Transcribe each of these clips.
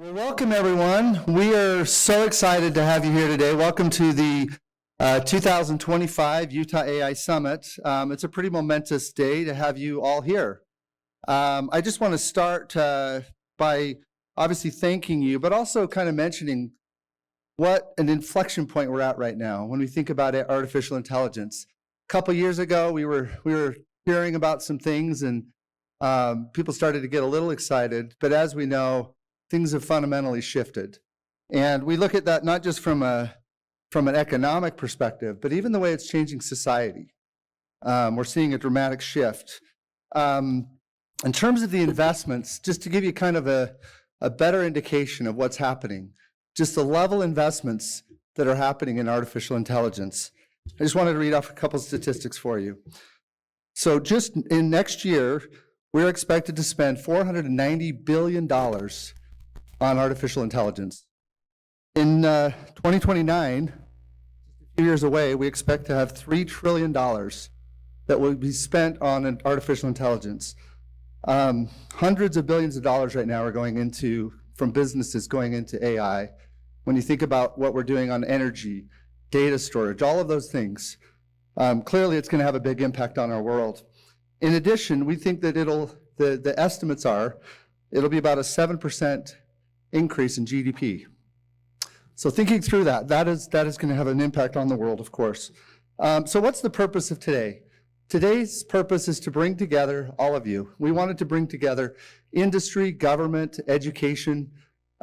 Well, welcome everyone. We are so excited to have you here today. Welcome to the 2025 Utah AI Summit. It's a pretty momentous day to have you all here. I just want to start by obviously thanking you, but also kind of mentioning what an inflection point we're at right now when we think about it, artificial intelligence. A couple years ago, we were hearing about some things and people started to get a little excited, but as we know, things have fundamentally shifted. And we look at that not just from an economic perspective, but even the way it's changing society. We're seeing a dramatic shift. In terms of the investments, just to give you kind of a better indication of what's happening, just the level investments that are happening in artificial intelligence. I just wanted to read off a couple statistics for you. So just in next year, we're expected to spend $490 billion on artificial intelligence. In 2029, a few years away, we expect to have $3 trillion that will be spent on artificial intelligence. Hundreds of billions of dollars right now are going into, from businesses going into AI. When you think about what we're doing on energy, data storage, all of those things, clearly it's going to have a big impact on our world. In addition, we think that the estimates are, it'll be about a 7% increase in GDP. So thinking through that is going to have an impact on the world, of course. So what's the purpose of today? Today's purpose is to bring together all of you. We wanted to bring together industry, government, education,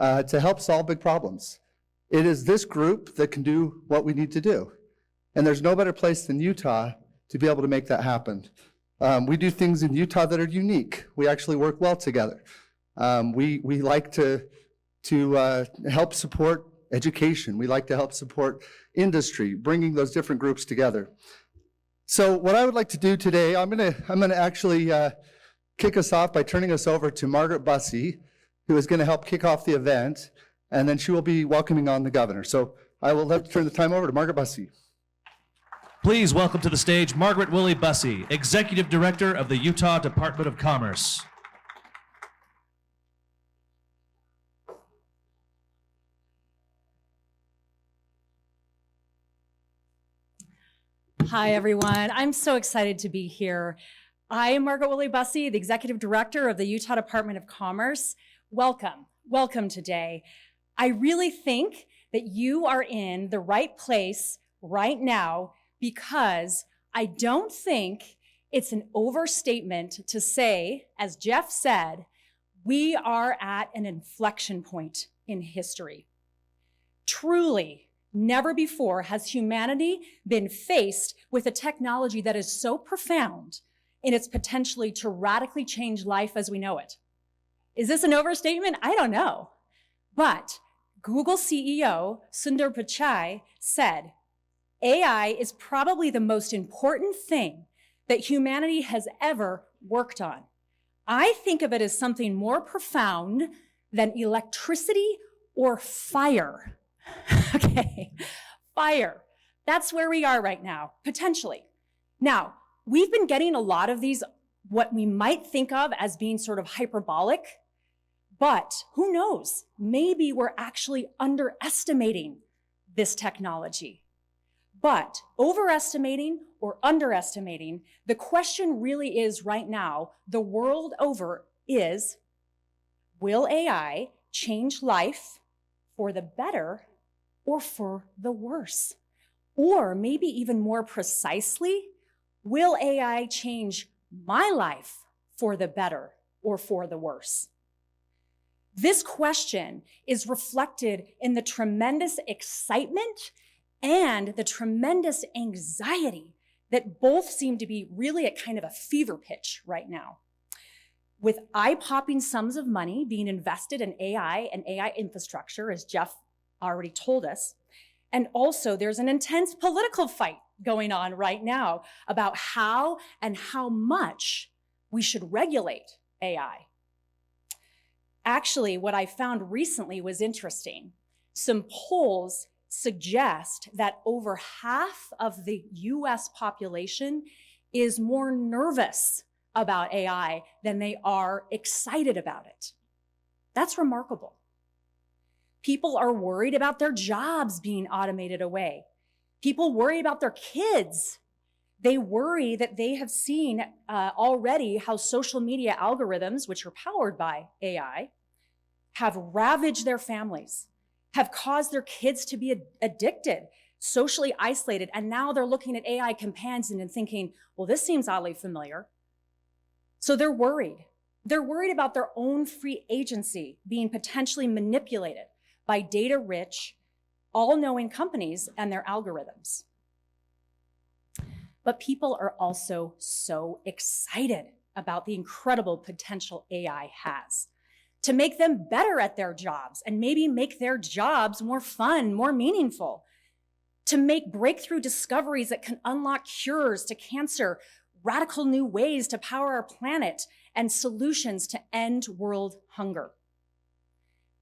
to help solve big problems. It is this group that can do what we need to do. And there's no better place than Utah to be able to make that happen. We do things in Utah that are unique. We actually work well together. We like to help support education. We like to help support industry, bringing those different groups together. So what I would like to do today, I'm gonna actually kick us off by turning us over to Margaret Bussey, who is gonna help kick off the event, and then she will be welcoming on the governor. So I will turn the time over to Margaret Bussey. Please welcome to the stage Margaret Willie Bussey, Executive Director of the Utah Department of Commerce. Hi, everyone. I'm so excited to be here. I am Margaret Willie Bussey, the Executive Director of the Utah Department of Commerce. Welcome. Welcome today. I really think that you are in the right place right now because I don't think it's an overstatement to say, as Jeff said, we are at an inflection point in history. Truly, never before has humanity been faced with a technology that is so profound in its potential to radically change life as we know it. Is this an overstatement? I don't know. But Google CEO Sundar Pichai said, AI is probably the most important thing that humanity has ever worked on. I think of it as something more profound than electricity or fire. Okay, fire. That's where we are right now, potentially. Now, we've been getting a lot of these, what we might think of as being sort of hyperbolic, but who knows? Maybe we're actually underestimating this technology. But overestimating or underestimating, the question really is right now, the world over is, will AI change life for the better or for the worse? Or maybe even more precisely, will AI change my life for the better or for the worse? This question is reflected in the tremendous excitement and the tremendous anxiety that both seem to be really at kind of a fever pitch right now. With eye-popping sums of money being invested in AI and AI infrastructure, as Jeff already told us. And also there's an intense political fight going on right now about how and how much we should regulate AI. Actually, what I found recently was interesting. Some polls suggest that over half of the US population is more nervous about AI than they are excited about it. That's remarkable. People are worried about their jobs being automated away. People worry about their kids. They worry that they have seen already how social media algorithms, which are powered by AI, have ravaged their families, have caused their kids to be addicted, socially isolated, and now they're looking at AI companions and thinking, well, this seems oddly familiar. So they're worried. They're worried about their own free agency being potentially manipulated by data-rich, all-knowing companies and their algorithms. But people are also so excited about the incredible potential AI has to make them better at their jobs and maybe make their jobs more fun, more meaningful, to make breakthrough discoveries that can unlock cures to cancer, radical new ways to power our planet, and solutions to end world hunger.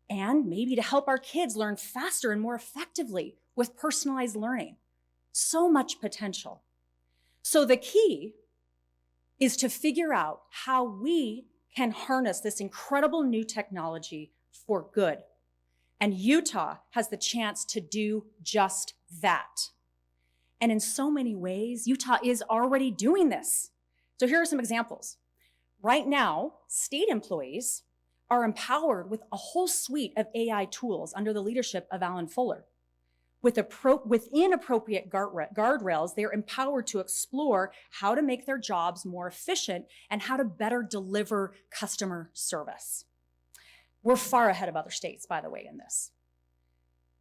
And maybe to help our kids learn faster and more effectively with personalized learning. So much potential. So the key is to figure out how we can harness this incredible new technology for good. And Utah has the chance to do just that. And in so many ways, Utah is already doing this. So here are some examples. Right now, state employees are empowered with a whole suite of AI tools under the leadership of Alan Fuller. Within appropriate guardrails, they're empowered to explore how to make their jobs more efficient and how to better deliver customer service. We're far ahead of other states, by the way, in this.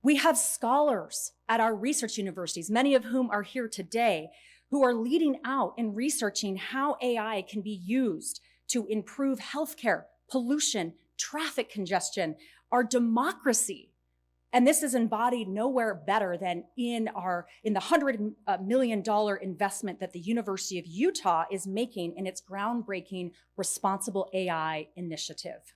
We have scholars at our research universities, many of whom are here today, who are leading out in researching how AI can be used to improve healthcare, pollution, traffic congestion, our democracy. And this is embodied nowhere better than in the $100 million investment that the University of Utah is making in its groundbreaking Responsible AI initiative.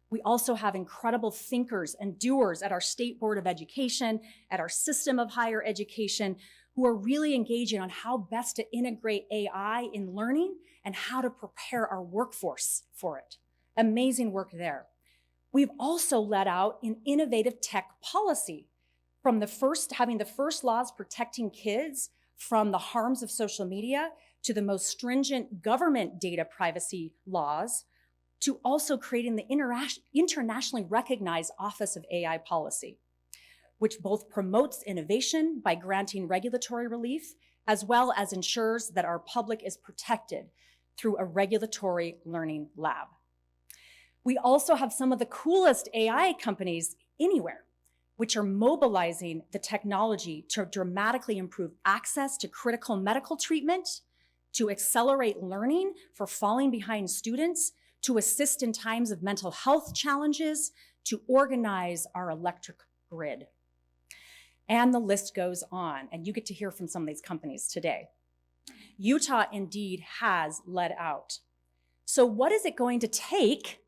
We also have incredible thinkers and doers at our State Board of Education, at our system of higher education, who are really engaging on how best to integrate AI in learning and how to prepare our workforce for it. Amazing work there. We've also led out in innovative tech policy, from having the first laws protecting kids from the harms of social media to the most stringent government data privacy laws, to also creating the internationally recognized Office of AI Policy, which both promotes innovation by granting regulatory relief, as well as ensures that our public is protected through a regulatory learning lab. We also have some of the coolest AI companies anywhere, which are mobilizing the technology to dramatically improve access to critical medical treatment, to accelerate learning for falling behind students, to assist in times of mental health challenges, to organize our electric grid. And the list goes on, and you get to hear from some of these companies today. Utah indeed has led out. So what is it going to take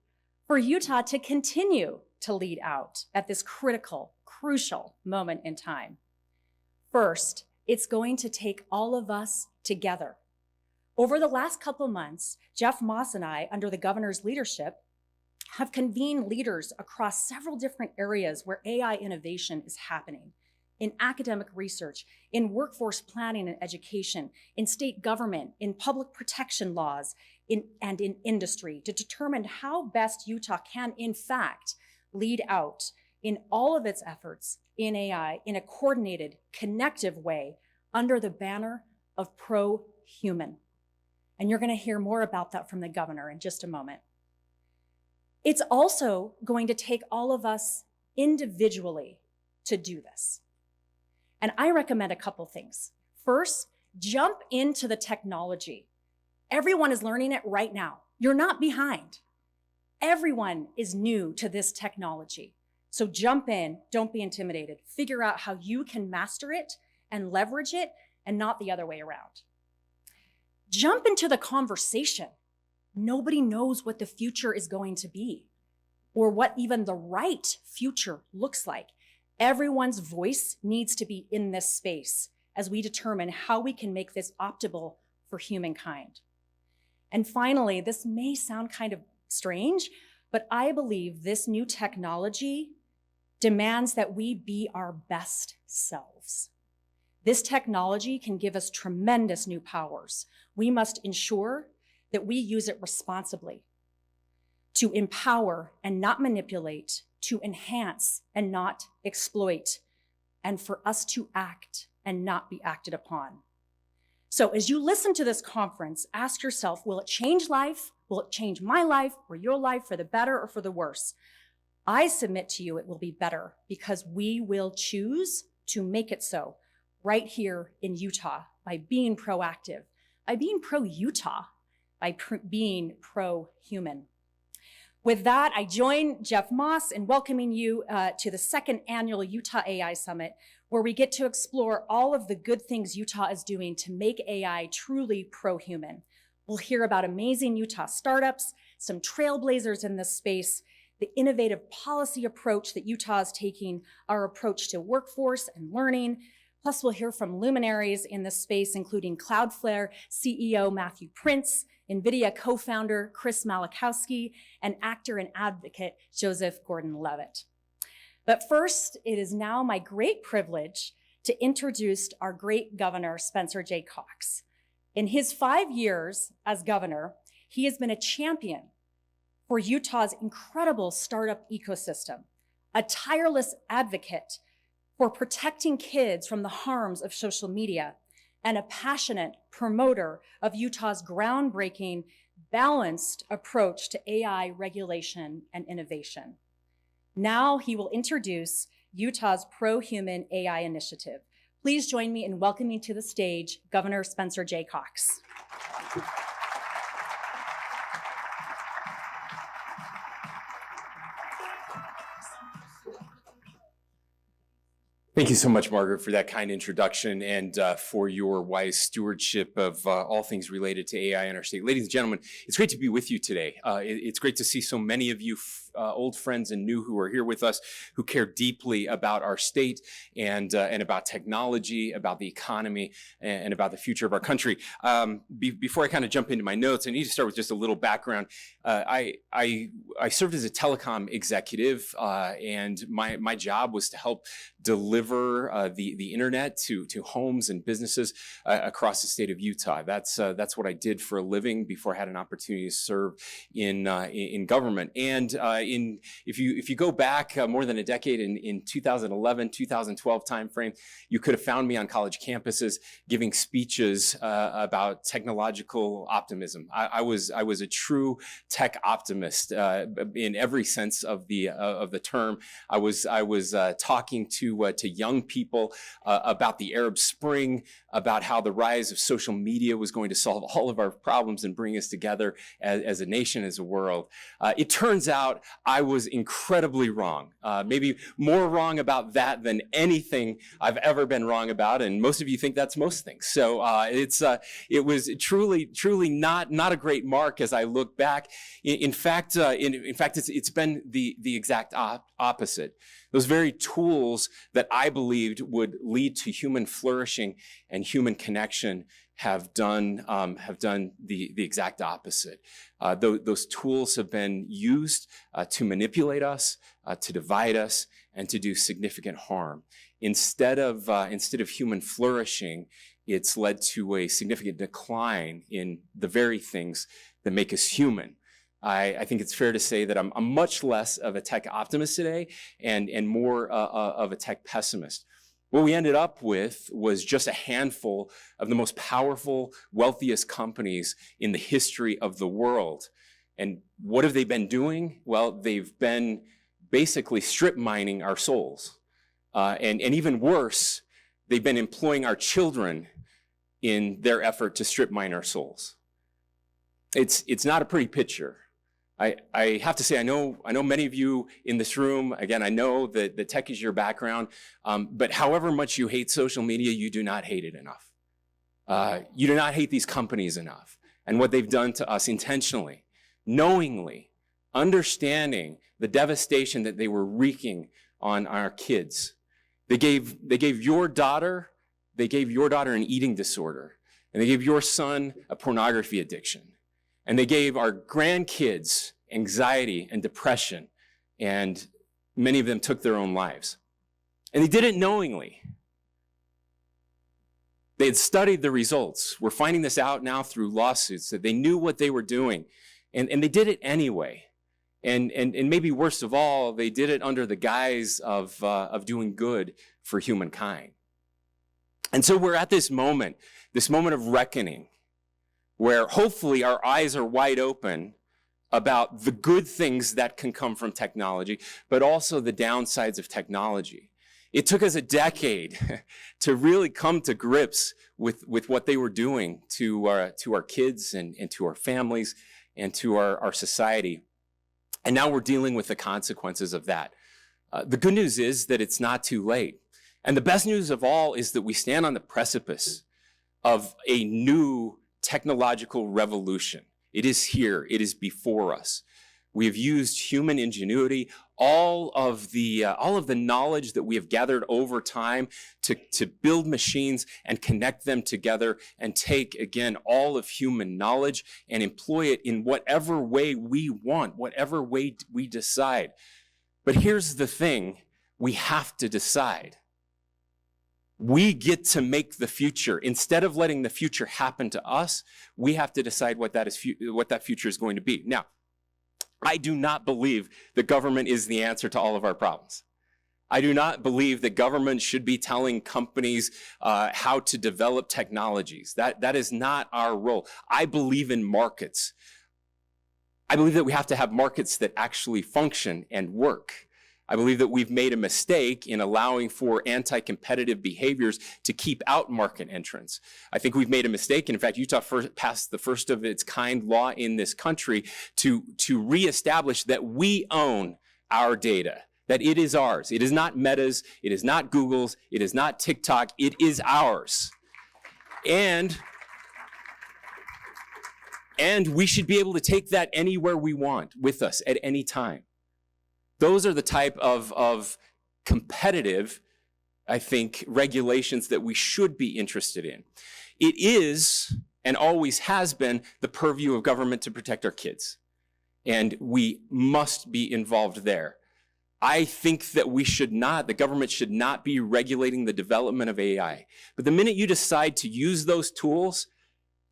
for Utah to continue to lead out at this critical, crucial moment in time? First, it's going to take all of us together. Over the last couple months, Jeff Moss and I, under the governor's leadership, have convened leaders across several different areas where AI innovation is happening. In academic research, in workforce planning and education, in state government, in public protection laws, and in industry, to determine how best Utah can, in fact, lead out in all of its efforts in AI in a coordinated, connective way under the banner of pro-human. And you're going to hear more about that from the governor in just a moment. It's also going to take all of us individually to do this. And I recommend a couple things. First, jump into the technology. Everyone is learning it right now. You're not behind. Everyone is new to this technology. So jump in, don't be intimidated. Figure out how you can master it and leverage it, and not the other way around. Jump into the conversation. Nobody knows what the future is going to be, or what even the right future looks like. Everyone's voice needs to be in this space as we determine how we can make this optimal for humankind. And finally, this may sound kind of strange, but I believe this new technology demands that we be our best selves. This technology can give us tremendous new powers. We must ensure that we use it responsibly to empower and not manipulate, to enhance and not exploit, and for us to act and not be acted upon. So as you listen to this conference, ask yourself, will it change life? Will it change my life or your life for the better or for the worse? I submit to you it will be better because we will choose to make it so right here in Utah by being proactive, by being pro-Utah, by being pro-human. With that, I join Jeff Moss in welcoming you to the second annual Utah AI Summit, where we get to explore all of the good things Utah is doing to make AI truly pro-human. We'll hear about amazing Utah startups, some trailblazers in this space, the innovative policy approach that Utah is taking, our approach to workforce and learning. Plus, we'll hear from luminaries in this space, including Cloudflare CEO Matthew Prince, NVIDIA co-founder Chris Malachowski, and actor and advocate Joseph Gordon-Levitt. But first, it is now my great privilege to introduce our great governor, Spencer J. Cox. In his 5 years as governor, he has been a champion for Utah's incredible startup ecosystem, a tireless advocate for protecting kids from the harms of social media, and a passionate promoter of Utah's groundbreaking, balanced approach to AI regulation and innovation. Now he will introduce Utah's pro-human AI initiative. Please join me in welcoming to the stage Governor Spencer J. Cox. Thank you so much, Margaret, for that kind introduction and for your wise stewardship of all things related to AI in our state. Ladies and gentlemen, it's great to be with you today. It's great to see so many of you old friends and new who are here with us, who care deeply about our state and about technology, about the economy, and about the future of our country. Before I kind of jump into my notes, I need to start with just a little background. I served as a telecom executive, and my job was to help deliver the internet to homes and businesses across the state of Utah. That's what I did for a living before I had an opportunity to serve in government. And if you go back more than a decade in 2011, 2012 timeframe, you could have found me on college campuses giving speeches about technological optimism. I was a true tech optimist in every sense of the term. I was talking to young people about the Arab Spring, about how the rise of social media was going to solve all of our problems and bring us together as a nation, as a world. It turns out I was incredibly wrong, maybe more wrong about that than anything I've ever been wrong about, and most of you think that's most things. So it was truly not a great mark as I look back. In fact, it's been the exact opposite. Those very tools that I believed would lead to human flourishing and human connection have done the exact opposite. Those tools have been used to manipulate us, to divide us, and to do significant harm. Instead of human flourishing, it's led to a significant decline in the very things that make us human. I think it's fair to say that I'm much less of a tech optimist today and more of a tech pessimist. What we ended up with was just a handful of the most powerful, wealthiest companies in the history of the world. And what have they been doing? Well, they've been basically strip mining our souls. And even worse, they've been employing our children in their effort to strip mine our souls. It's not a pretty picture. I have to say, I know many of you in this room, again, I know that the tech is your background, but however much you hate social media, you do not hate it enough. You do not hate these companies enough and what they've done to us intentionally, knowingly, understanding the devastation that they were wreaking on our kids. They gave your daughter an eating disorder, and they gave your son a pornography addiction. And they gave our grandkids anxiety and depression and Many of them took their own lives. And they did it knowingly. They had studied the results. We're finding this out now through lawsuits, that they knew what they were doing, and they did it anyway. And maybe worst of all, they did it under the guise of doing good for humankind. And so we're at this moment of reckoning, where hopefully our eyes are wide open about the good things that can come from technology, but also the downsides of technology. It took us a decade to really come to grips with what they were doing to our kids and to our families and to our society. And now we're dealing with the consequences of that. The good news is that it's not too late. And the best news of all is that we stand on the precipice of a new technological revolution. It is here. It is before us. We have used human ingenuity, all of the knowledge that we have gathered over time to build machines and connect them together and take, again, all of human knowledge and employ it in whatever way we want, whatever way we decide. But here's the thing, we have to decide. We get to make the future. Instead of letting the future happen to us, we have to decide what that future is going to be. Now, I do not believe that government is the answer to all of our problems. I do not believe that government should be telling companies how to develop technologies. That is not our role. I believe in markets. I believe that we have to have markets that actually function and work. I believe that we've made a mistake in allowing for anti-competitive behaviors to keep out market entrants. I think we've made a mistake, and in fact, Utah passed the first of its kind law in this country to reestablish that we own our data, that it is ours. It is not Meta's, it is not Google's, it is not TikTok, it is ours. And we should be able to take that anywhere we want with us at any time. Those are the type of competitive, I think, regulations that we should be interested in. It is, and always has been, the purview of government to protect our kids. And we must be involved there. I think that the government should not be regulating the development of AI. But the minute you decide to use those tools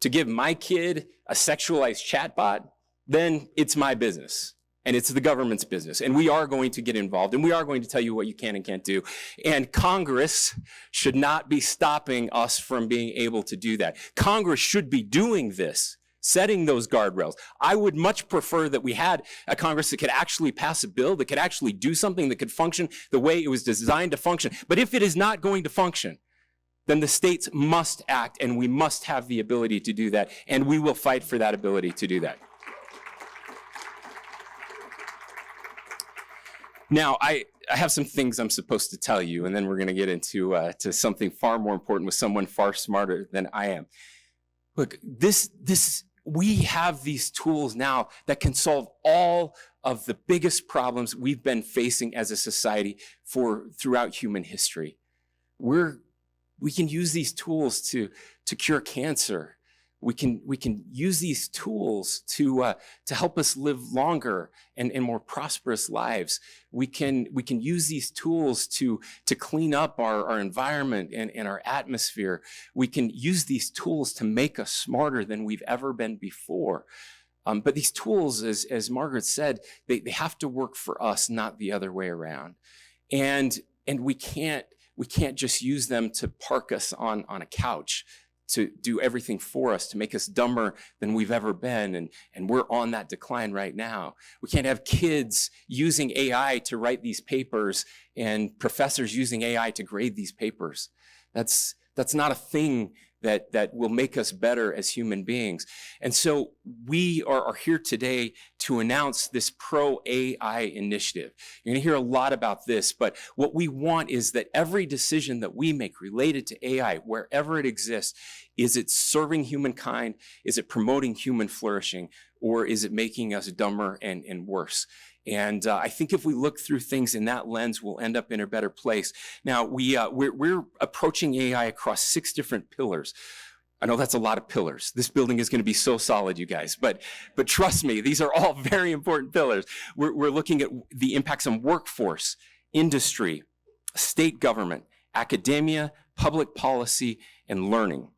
to give my kid a sexualized chatbot, then it's my business. And it's the government's business. And we are going to get involved. And we are going to tell you what you can and can't do. And Congress should not be stopping us from being able to do that. Congress should be doing this, setting those guardrails. I would much prefer that we had a Congress that could actually pass a bill, that could actually do something that could function the way it was designed to function. But if it is not going to function, then the states must act, and we must have the ability to do that. And we will fight for that ability to do that. Now, I have some things I'm supposed to tell you, and then we're going to get into to something far more important with someone far smarter than I am. Look, we have these tools now that can solve all of the biggest problems we've been facing as a society throughout human history. We can use these tools to cure cancer. We can use these tools to help us live longer and more prosperous lives. We can use these tools to clean up our environment and our atmosphere. We can use these tools to make us smarter than we've ever been before. But these tools, as Margaret said, they have to work for us, not the other way around. And we can't just use them to park us on a couch, to do everything for us, to make us dumber than we've ever been. And we're on that decline right now. We can't have kids using AI to write these papers and professors using AI to grade these papers. That's not a thing that will make us better as human beings. And so we are here today to announce this pro-AI initiative. You're gonna hear a lot about this, but what we want is that every decision that we make related to AI, wherever it exists, is it serving humankind? Is it promoting human flourishing? Or is it making us dumber and worse? And I think if we look through things in that lens, we'll end up in a better place. Now, we're approaching AI across 6 different pillars. I know that's a lot of pillars. This building is going to be so solid, you guys, but trust me, these are all very important pillars. We're looking at the impacts on workforce, industry, state government, academia, public policy, and learning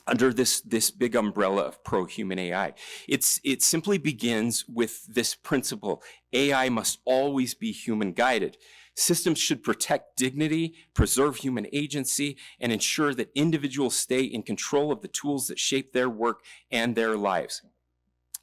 under this big umbrella of pro-human AI. It simply begins with this principle: AI must always be human guided. Systems should protect dignity, preserve human agency, and ensure that individuals stay in control of the tools that shape their work and their lives.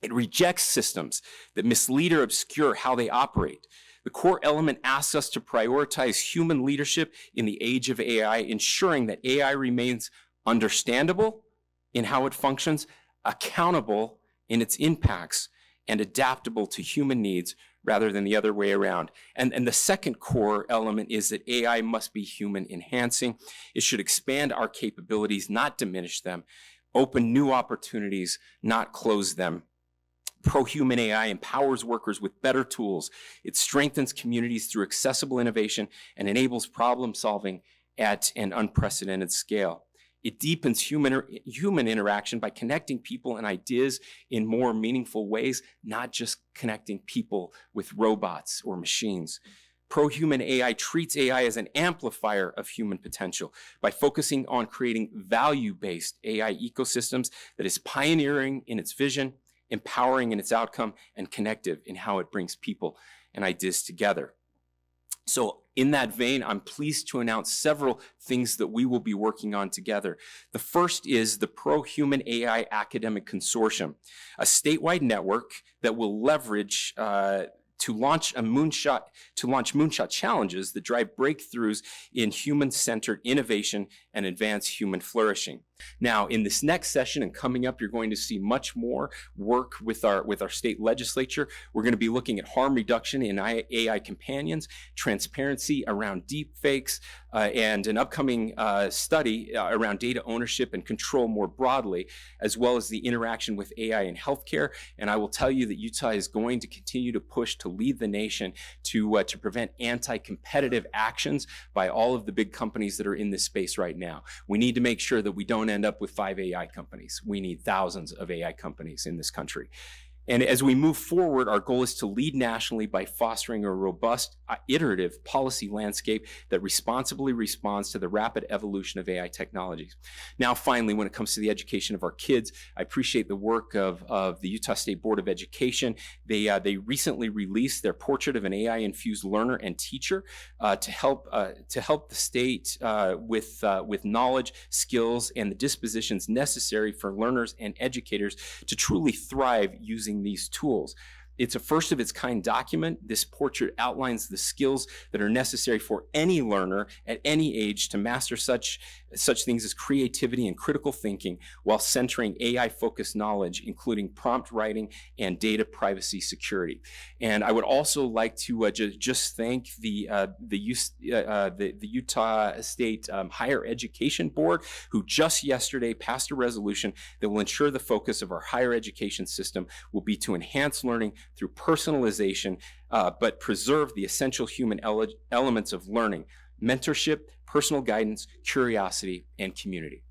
It rejects systems that mislead or obscure how they operate. The core element asks us to prioritize human leadership in the age of AI, ensuring that AI remains understandable in how it functions, accountable in its impacts, and adaptable to human needs rather than the other way around. And the second core element is that AI must be human enhancing. It should expand our capabilities, not diminish them, open new opportunities, not close them. Pro-human AI empowers workers with better tools. It strengthens communities through accessible innovation and enables problem solving at an unprecedented scale. It deepens human interaction by connecting people and ideas in more meaningful ways, not just connecting people with robots or machines. Pro-human AI treats AI as an amplifier of human potential by focusing on creating value-based AI ecosystems that is pioneering in its vision, empowering in its outcome, and connective in how it brings people and ideas together. So in that vein, I'm pleased to announce several things that we will be working on together. The first is the Pro-Human AI Academic Consortium, a statewide network that will leverage to launch moonshot challenges that drive breakthroughs in human-centered innovation and advance human flourishing. Now, in this next session and coming up, you're going to see much more work with our state legislature. We're going to be looking at harm reduction in AI companions, transparency around deep fakes, and an upcoming study around data ownership and control more broadly, as well as the interaction with AI in healthcare. And I will tell you that Utah is going to continue to push to lead the nation to prevent anti-competitive actions by all of the big companies that are in this space right now. We need to make sure that we don't end up with 5 AI companies. We need thousands of AI companies in this country. And as we move forward, our goal is to lead nationally by fostering a robust, iterative policy landscape that responsibly responds to the rapid evolution of AI technologies. Now, finally, when it comes to the education of our kids, I appreciate the work of the Utah State Board of Education. They recently released their portrait of an AI-infused learner and teacher to help the state with knowledge, skills, and the dispositions necessary for learners and educators to truly thrive using these tools. It's a first of its kind document. This portrait outlines the skills that are necessary for any learner at any age to master such things as creativity and critical thinking while centering AI-focused knowledge, including prompt writing and data privacy security. And I would also like to just thank the Utah State Higher Education Board, who just yesterday passed a resolution that will ensure the focus of our higher education system will be to enhance learning through personalization, but preserve the essential human elements of learning: mentorship, personal guidance, curiosity, and community.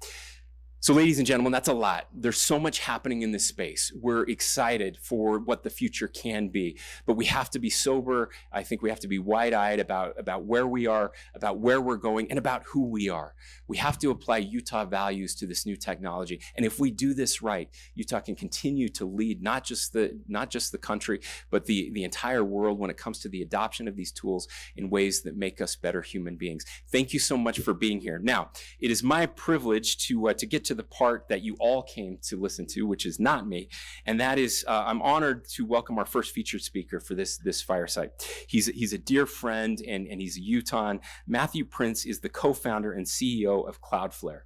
So ladies and gentlemen, that's a lot. There's so much happening in this space. We're excited for what the future can be, but we have to be sober. I think we have to be wide-eyed about where we are, about where we're going, and about who we are. We have to apply Utah values to this new technology. And if we do this right, Utah can continue to lead not just the country, but the entire world when it comes to the adoption of these tools in ways that make us better human beings. Thank you so much for being here. Now, it is my privilege to get to the part that you all came to listen to, which is not me, and that is I'm honored to welcome our first featured speaker for this fireside. He's a dear friend and he's a Utahn. Matthew Prince is the co-founder and CEO of Cloudflare.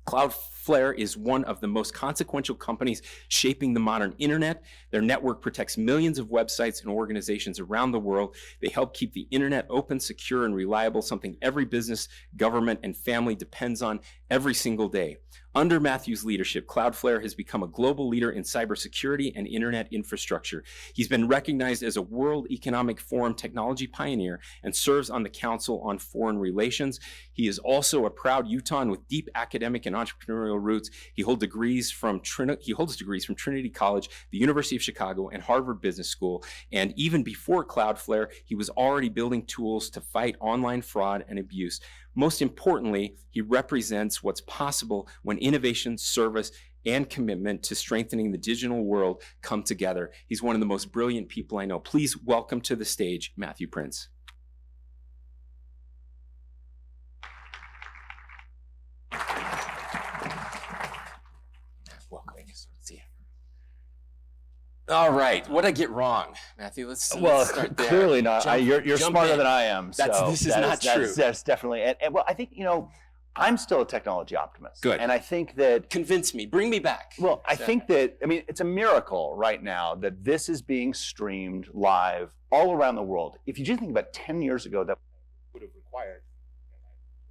Cloudflare is one of the most consequential companies shaping the modern internet. Their network protects millions of websites and organizations around the world. They help keep the internet open, secure, and reliable, something every business, government, and family depends on every single day. Under Matthew's leadership, Cloudflare has become a global leader in cybersecurity and internet infrastructure. He's been recognized as a World Economic Forum technology pioneer and serves on the Council on Foreign Relations. He is also a proud Utahn with deep academic and entrepreneurial roots. He holds degrees from Trinity College, the University of Chicago, and Harvard Business School. And even before Cloudflare, he was already building tools to fight online fraud and abuse. Most importantly, he represents what's possible when innovation, service, and commitment to strengthening the digital world come together. He's one of the most brilliant people I know. Please welcome to the stage, Matthew Prince. Welcome. See you. All right, what did I get wrong, Matthew? Let's start there. Clearly not. You're jump smarter in. than I am. This is not true. That's definitely. And well, I think I'm still a technology optimist. Good. And I think that. Convince me. Bring me back. Well, I think that it's a miracle right now that this is being streamed live all around the world. If you just think about 10 years ago, that would have required.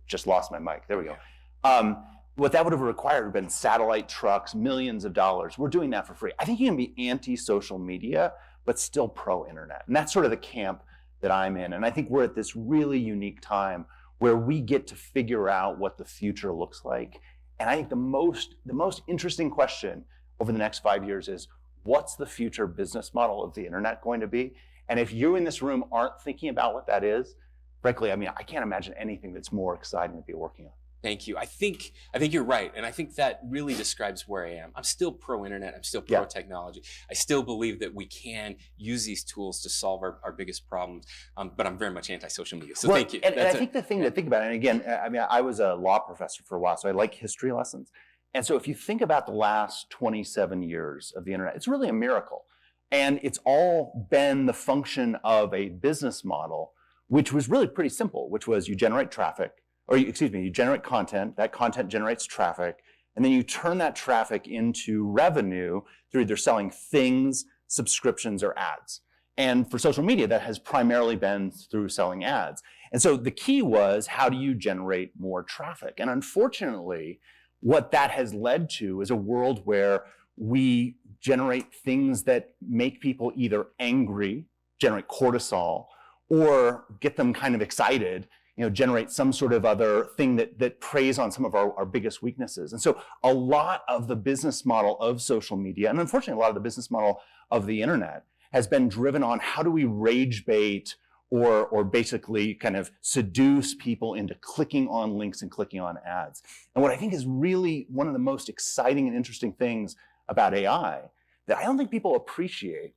Just lost my mic. There we go. What that would have required would have been satellite trucks, millions of dollars. We're doing that for free. I think you can be anti-social media, but still pro-internet. And that's sort of the camp that I'm in. And I think we're at this really unique time where we get to figure out what the future looks like. And I think the most interesting question over the next 5 years is, what's the future business model of the internet going to be? And if you in this room aren't thinking about what that is, frankly, I can't imagine anything that's more exciting to be working on. Thank you. I think you're right. And I think that really describes where I am. I'm still pro-internet. I'm still pro-technology. I still believe that we can use these tools to solve our biggest problems. But I'm very much anti-social media. So thank you. And I think the thing to think about, and again, I was a law professor for a while, so I like history lessons. And so if you think about the last 27 years of the internet, it's really a miracle. And it's all been the function of a business model, which was really pretty simple, which was you generate traffic. You generate content, that content generates traffic, and then you turn that traffic into revenue through either selling things, subscriptions, or ads. And for social media, that has primarily been through selling ads. And so the key was, how do you generate more traffic? And unfortunately, what that has led to is a world where we generate things that make people either angry, generate cortisol, or get them kind of excited, generate some sort of other thing that preys on some of our biggest weaknesses. And so a lot of the business model of social media, and unfortunately a lot of the business model of the internet, has been driven on how do we rage bait or basically kind of seduce people into clicking on links and clicking on ads. And what I think is really one of the most exciting and interesting things about AI that I don't think people appreciate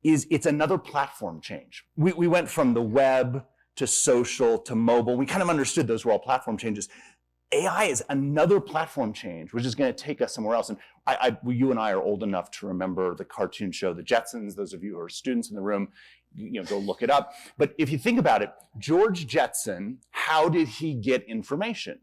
is it's another platform change. We went from the web to social, to mobile. We kind of understood those were all platform changes. AI is another platform change, which is going to take us somewhere else. And you and I are old enough to remember the cartoon show, The Jetsons. Those of you who are students in the room, go look it up. But if you think about it, George Jetson, how did he get information?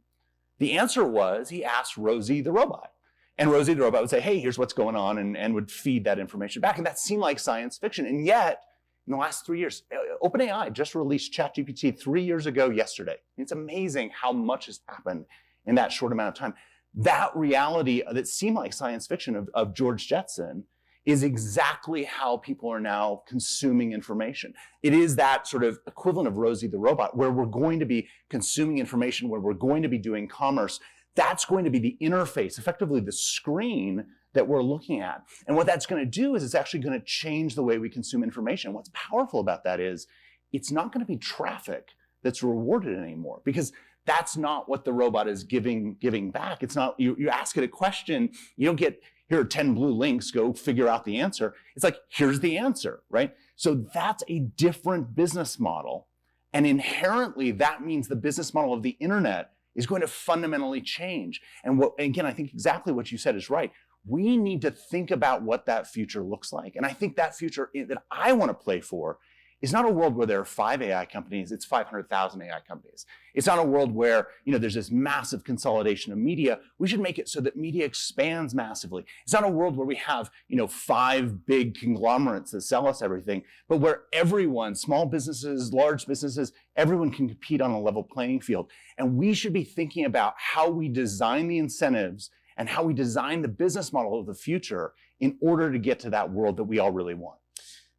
The answer was he asked Rosie the robot. And Rosie the robot would say, hey, here's what's going on, and would feed that information back. And that seemed like science fiction. And yet, in the last 3 years, OpenAI just released ChatGPT 3 years ago yesterday. It's amazing how much has happened in that short amount of time. That reality that seemed like science fiction of George Jetson is exactly how people are now consuming information. It is that sort of equivalent of Rosie the robot, where we're going to be consuming information, where we're going to be doing commerce. That's going to be the interface, effectively the screen that we're looking at. And what that's going to do is it's actually going to change the way we consume information. What's powerful about that is it's not going to be traffic that's rewarded anymore, because that's not what the robot is giving back. It's not, you ask it a question, you don't get, here are 10 blue links, go figure out the answer. It's like, here's the answer, right? So that's a different business model. And inherently, that means the business model of the internet is going to fundamentally change. And again, I think exactly what you said is right. We need to think about what that future looks like. And I think that future that I want to play for is not a world where there are 5 AI companies, it's 500,000 AI companies. It's not a world where, there's this massive consolidation of media. We should make it so that media expands massively. It's not a world where we have, 5 big conglomerates that sell us everything, but where everyone, small businesses, large businesses, everyone can compete on a level playing field. And we should be thinking about how we design the incentives and how we design the business model of the future in order to get to that world that we all really want.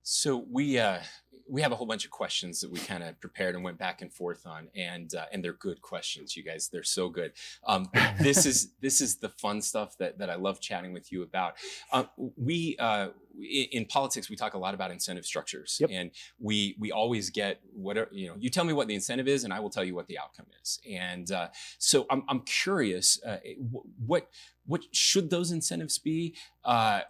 So we have a whole bunch of questions that we kind of prepared and went back and forth on, and they're good questions, you guys. They're so good. This is the fun stuff that I love chatting with you about. In politics, we talk a lot about incentive structures, Yep. and we always get whatever, you tell me what the incentive is and I will tell you what the outcome is. And so I'm curious, what should those incentives be?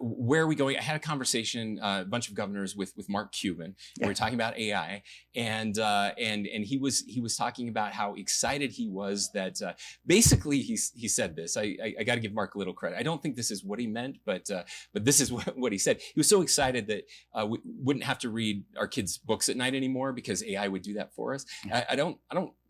Where are we going? I had a conversation, a bunch of governors with Mark Cuban. We were talking about AI, and he was talking about how excited he was that basically he said this. I got to give Mark a little credit. I don't think this is what he meant, but this is what he said. He was so excited that we wouldn't have to read our kids' books at night anymore because AI would do that for us. I don't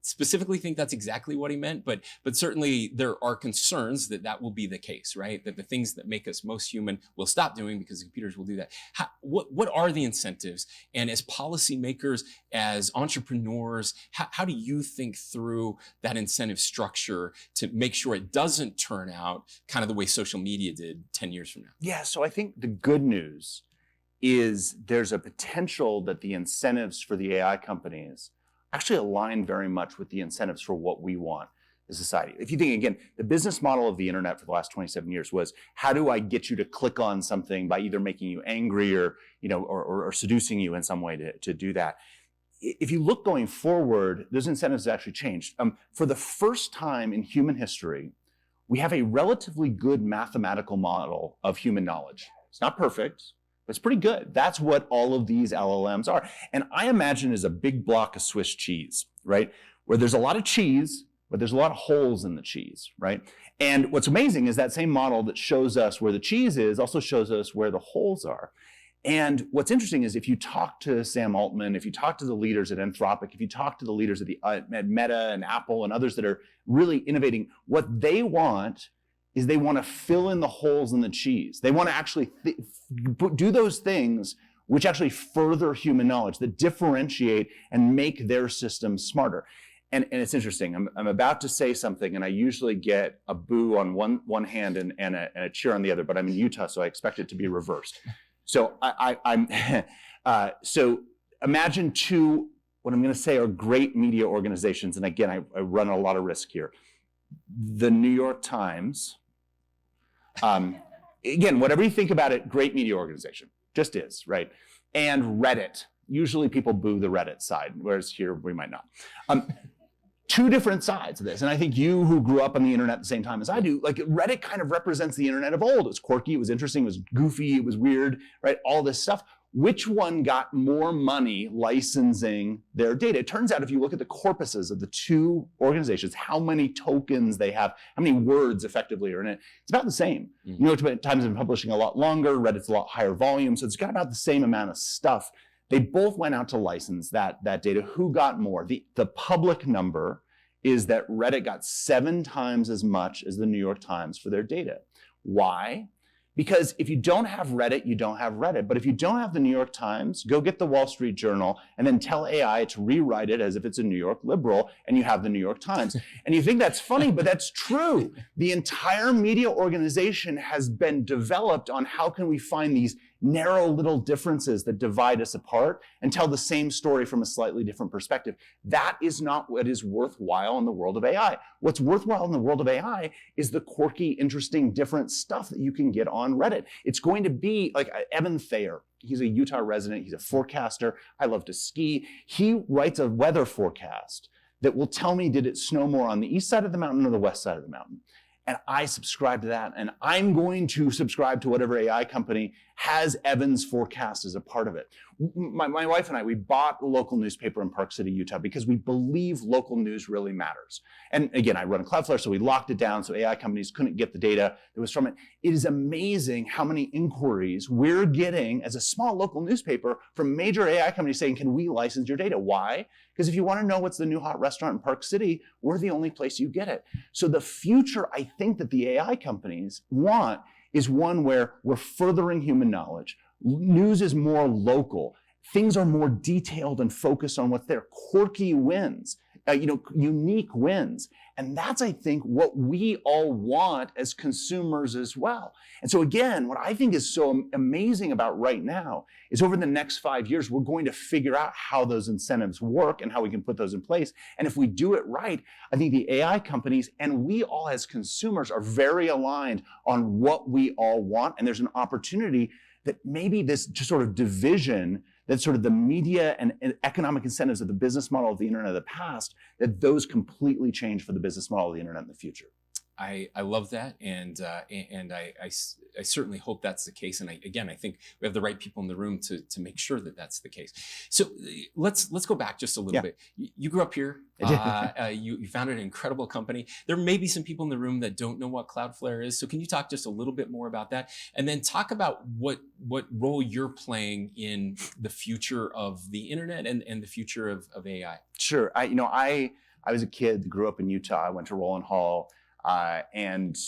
specifically think that's exactly what he meant, but certainly there are concerns that will be the case, right? That the things that make us most human will stop doing because computers will do that. What are the incentives? And as policymakers, as entrepreneurs, how do you think through that incentive structure to make sure it doesn't turn out kind of the way social media did 10 years from now? Yeah, so I think the good news is there's a potential that the incentives for the AI companies actually align very much with the incentives for what we want as society. If you think, again, the business model of the internet for the last 27 years was, how do I get you to click on something by either making you angry or seducing you in some way to do that? If you look going forward, those incentives have actually changed. For the first time in human history, we have a relatively good mathematical model of human knowledge. It's not perfect, but it's pretty good. That's what all of these LLMs are. And I imagine is a big block of Swiss cheese, right? Where there's a lot of cheese, but there's a lot of holes in the cheese, right? And what's amazing is that same model that shows us where the cheese is also shows us where the holes are. And what's interesting is if you talk to Sam Altman, if you talk to the leaders at Anthropic, if you talk to the leaders at Meta and Apple and others that are really innovating, what they want is they want to fill in the holes in the cheese. They want to actually do those things which actually further human knowledge, that differentiate and make their systems smarter. And it's interesting. I'm about to say something, and I usually get a boo on one hand and a cheer on the other, but I'm in Utah, so I expect it to be reversed. So so imagine two, what I'm going to say are great media organizations. And again, I run a lot of risk here. The New York Times, again, whatever you think about it, great media organization, just is, right? And Reddit. Usually people boo the Reddit side, whereas here we might not. Two different sides of this. And I think you who grew up on the internet at the same time as I do, like Reddit kind of represents the internet of old. It was quirky, it was interesting, it was goofy, it was weird, right? All this stuff. Which one got more money licensing their data? It turns out if you look at the corpuses of the two organizations, how many tokens they have, how many words effectively are in it, it's about the same. Mm-hmm. New York Times has been publishing a lot longer, Reddit's a lot higher volume, so it's got about the same amount of stuff. They both went out to license that data. Who got more? The public number is that Reddit got 7 times as much as the New York Times for their data. Why? Because if you don't have Reddit, you don't have Reddit. But if you don't have the New York Times, go get the Wall Street Journal and then tell AI to rewrite it as if it's a New York liberal, and you have the New York Times. And you think that's funny, but that's true. The entire media organization has been developed on how can we find these narrow little differences that divide us apart and tell the same story from a slightly different perspective. That is not what is worthwhile in the world of AI. What's worthwhile in the world of AI is the quirky, interesting, different stuff that you can get on Reddit. It's going to be like Evan Thayer. He's a Utah resident. He's a forecaster. I love to ski. He writes a weather forecast that will tell me, did it snow more on the east side of the mountain or the west side of the mountain? And I subscribe to that. And I'm going to subscribe to whatever AI company has Evan's forecast as a part of it. My wife and I, we bought a local newspaper in Park City, Utah, because we believe local news really matters. And again, I run Cloudflare, so we locked it down so AI companies couldn't get the data that was from it. It is amazing how many inquiries we're getting as a small local newspaper from major AI companies saying, can we license your data? Why? Because if you want to know what's the new hot restaurant in Park City, we're the only place you get it. So the future, I think, that the AI companies want is one where we're furthering human knowledge. News is more local. Things are more detailed and focused on what's there. Quirky wins. unique wins. And that's, I think, what we all want as consumers as well. And so again, what I think is so amazing about right now is over the next 5 years, we're going to figure out how those incentives work and how we can put those in place. And if we do it right, I think the AI companies and we all as consumers are very aligned on what we all want. And there's an opportunity that maybe this just sort of division, that sort of the media and economic incentives of the business model of the internet of the past, that those completely change for the business model of the internet in the future. I love that, and I certainly hope that's the case. And I think we have the right people in the room to make sure that that's the case. So let's go back just a little bit. You grew up here. You founded an incredible company. There may be some people in the room that don't know what Cloudflare is. So can you talk just a little bit more about that, and then talk about what role you're playing in the future of the internet and the future of AI? Sure. I was a kid, grew up in Utah. I went to Roland Hall. And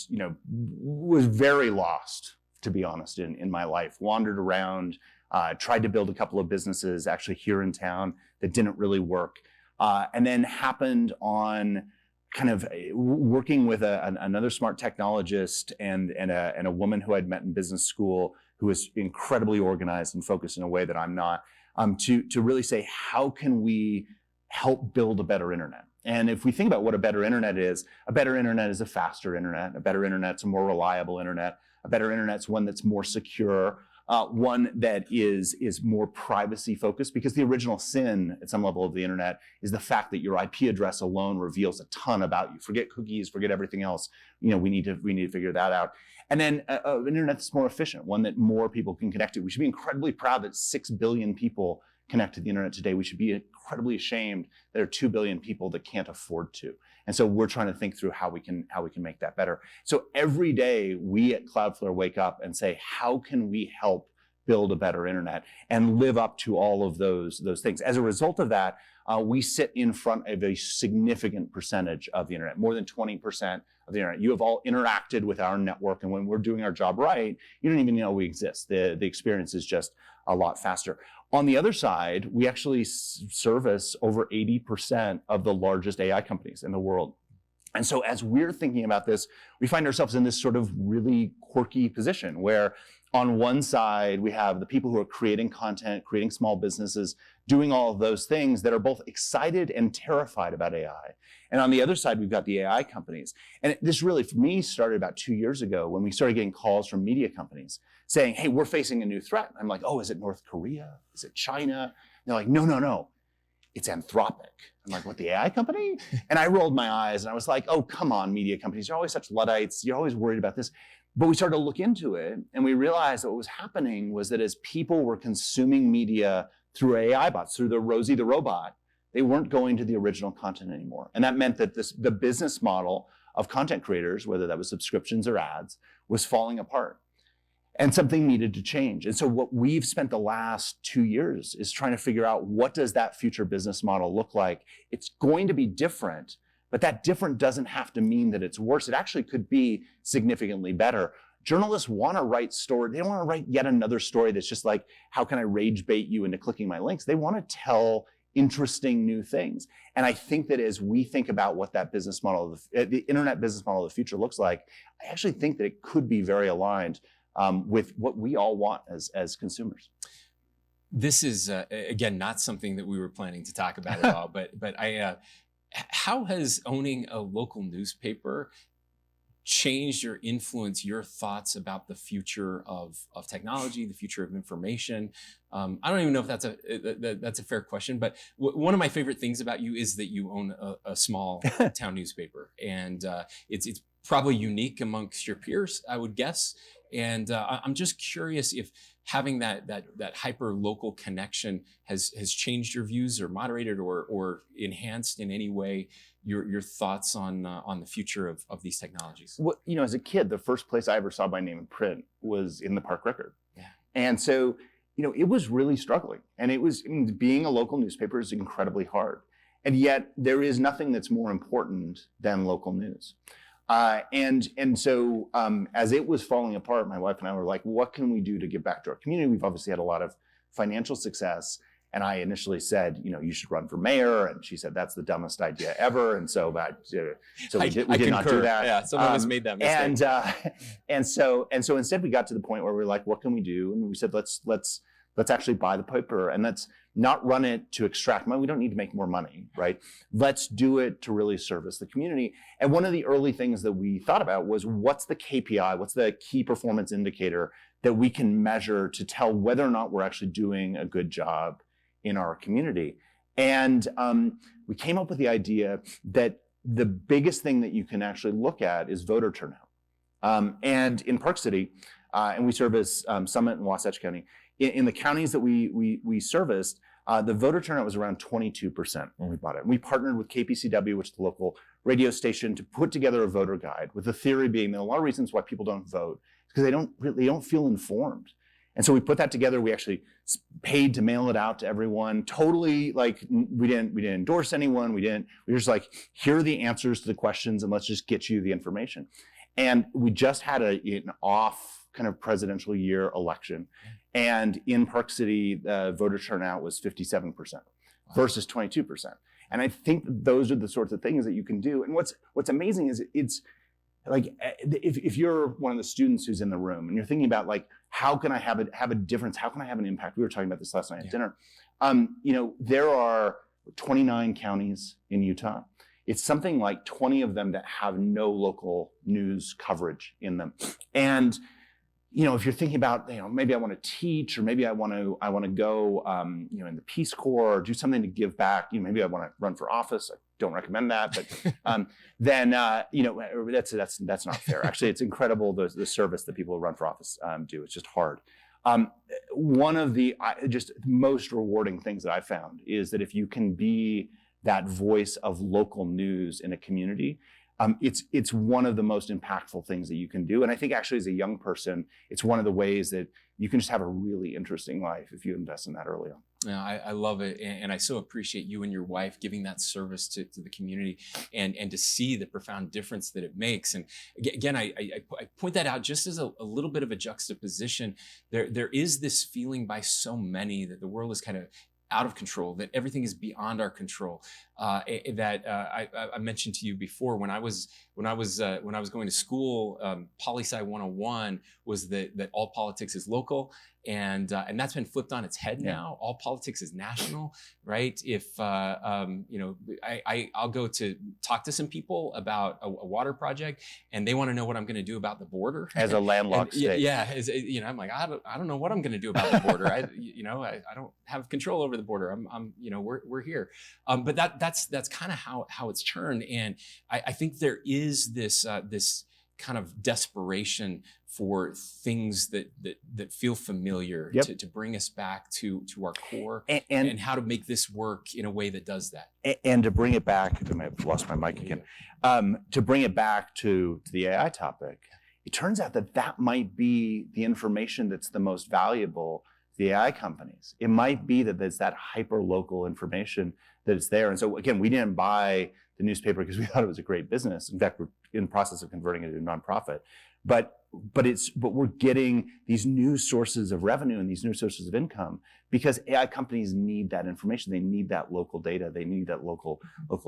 was very lost, to be honest, in my life. Wandered around, tried to build a couple of businesses actually here in town that didn't really work, and then happened on kind of working with another smart technologist and a woman who I'd met in business school who was incredibly organized and focused in a way that I'm not, to really say, how can we help build a better internet? And if we think about what a better internet is a faster internet. A better internet's a more reliable internet. A better internet's one that's more secure, one that is more privacy focused, because the original sin at some level of the internet is the fact that your IP address alone reveals a ton about you. Forget cookies, forget everything else. We need to figure that out. And then an internet that's more efficient, one that more people can connect to. We should be incredibly proud that 6 billion people connect to the internet today. We should be incredibly ashamed there are 2 billion people that can't afford to. And so we're trying to think through how we can make that better. So every day we at Cloudflare wake up and say, how can we help build a better internet and live up to all of those things? As a result of that, we sit in front of a significant percentage of the internet, more than 20% of the internet. You have all interacted with our network, and when we're doing our job right, you don't even know we exist. The experience is just a lot faster. On the other side, we actually service over 80% of the largest AI companies in the world. And so as we're thinking about this, we find ourselves in this sort of really quirky position where on one side, we have the people who are creating content, creating small businesses, doing all of those things that are both excited and terrified about AI. And on the other side, we've got the AI companies. And this really, for me, started about 2 years ago when we started getting calls from media companies saying, hey, we're facing a new threat. I'm like, oh, is it North Korea? Is it China? And they're like, no. It's Anthropic. I'm like, what, the AI company? And I rolled my eyes and I was like, oh, come on, media companies. You're always such Luddites. You're always worried about this. But we started to look into it and we realized that what was happening was that as people were consuming media through AI bots, through the Rosie the robot, they weren't going to the original content anymore. And that meant that the business model of content creators, whether that was subscriptions or ads, was falling apart. And something needed to change. And so what we've spent the last 2 years is trying to figure out, what does that future business model look like? It's going to be different, but that different doesn't have to mean that it's worse. It actually could be significantly better. Journalists want to write story. They don't want to write yet another story that's just like, how can I rage bait you into clicking my links? They want to tell interesting new things. And I think that as we think about what that business model, the internet business model of the future looks like, I actually think that it could be very aligned with what we all want as consumers. This is again not something that we were planning to talk about at all. But how has owning a local newspaper changed or influenced your thoughts about the future of technology, the future of information? I don't even know if that's a fair question, but one of my favorite things about you is that you own a small town newspaper, and it's probably unique amongst your peers, I would guess. And I'm just curious if having that hyper local connection has changed your views or moderated or enhanced in any way your thoughts on the future of these technologies. Well, as a kid, the first place I ever saw my name in print was in the Park Record. Yeah. And so, it was really struggling. And being a local newspaper is incredibly hard. And yet there is nothing that's more important than local news. And so as it was falling apart, my wife and I were like, what can we do to give back to our community? We've obviously had a lot of financial success. And I initially said, you should run for mayor. And she said, that's the dumbest idea ever. And so we did not do that. Yeah, someone has made that mistake. And so instead we got to the point where we were like, what can we do? And we said, let's actually buy the paper, and let's not run it to extract money. We don't need to make more money, right? Let's do it to really service the community. And one of the early things that we thought about was, what's the KPI? What's the key performance indicator that we can measure to tell whether or not we're actually doing a good job in our community? And we came up with the idea that the biggest thing that you can actually look at is voter turnout. And in Park City, and we service Summit and Wasatch County, in the counties that we serviced, the voter turnout was around 22% when we bought it. And we partnered with KPCW, which is the local radio station, to put together a voter guide, with the theory being that a lot of reasons why people don't vote is because they don't feel informed. And so we put that together. We actually paid to mail it out to everyone. Totally, like, we didn't endorse anyone. We were just like, here are the answers to the questions, and let's just get you the information. And we just had an off kind of presidential year election. And in Park City, the voter turnout was 57% versus 22%. And I think those are the sorts of things that you can do. And what's amazing is it's like, if you're one of the students who's in the room and you're thinking about, like, how can I have a difference? How can I have an impact? We were talking about this last night at dinner. There are 29 counties in Utah. It's something like 20 of them that have no local news coverage in them. And if you're thinking about, maybe I want to teach, or maybe I want to go, in the Peace Corps, or do something to give back. Maybe I want to run for office. I don't recommend that, but then that's not fair. Actually, it's incredible the service that people who run for office do. It's just hard. One of the just most rewarding things that I found is that if you can be that voice of local news in a community, it's one of the most impactful things that you can do. And I think actually, as a young person, it's one of the ways that you can just have a really interesting life if you invest in that early on. Yeah, I love it. And I so appreciate you and your wife giving that service to the community, and to see the profound difference that it makes. And again, I point that out just as a little bit of a juxtaposition. There is this feeling by so many that the world is kind of out of control, that everything is beyond our control. I mentioned to you before, when I was going to school, Poli-Sci 101 was that all politics is local, and that's been flipped on its head now. All politics is national, right? If I'll go to talk to some people about a water project, and they want to know what I'm going to do about the border as a landlocked state. Yeah, I'm like, I don't know what I'm going to do about the border. I don't have control over the border. We're here, but that's kind of how it's turned. And I think there is this kind of desperation for things that feel familiar, to bring us back to our core, and how to make this work in a way that does that. And to bring it back, I've lost my mic again. To bring it back to the AI topic, it turns out that might be the information that's the most valuable to the AI companies. It might be that there's that hyper local information that is there. And so again, we didn't buy the newspaper because we thought it was a great business. In fact, we're in the process of converting it to a nonprofit. But we're getting these new sources of revenue and these new sources of income because AI companies need that information. They need that local data. They need that local that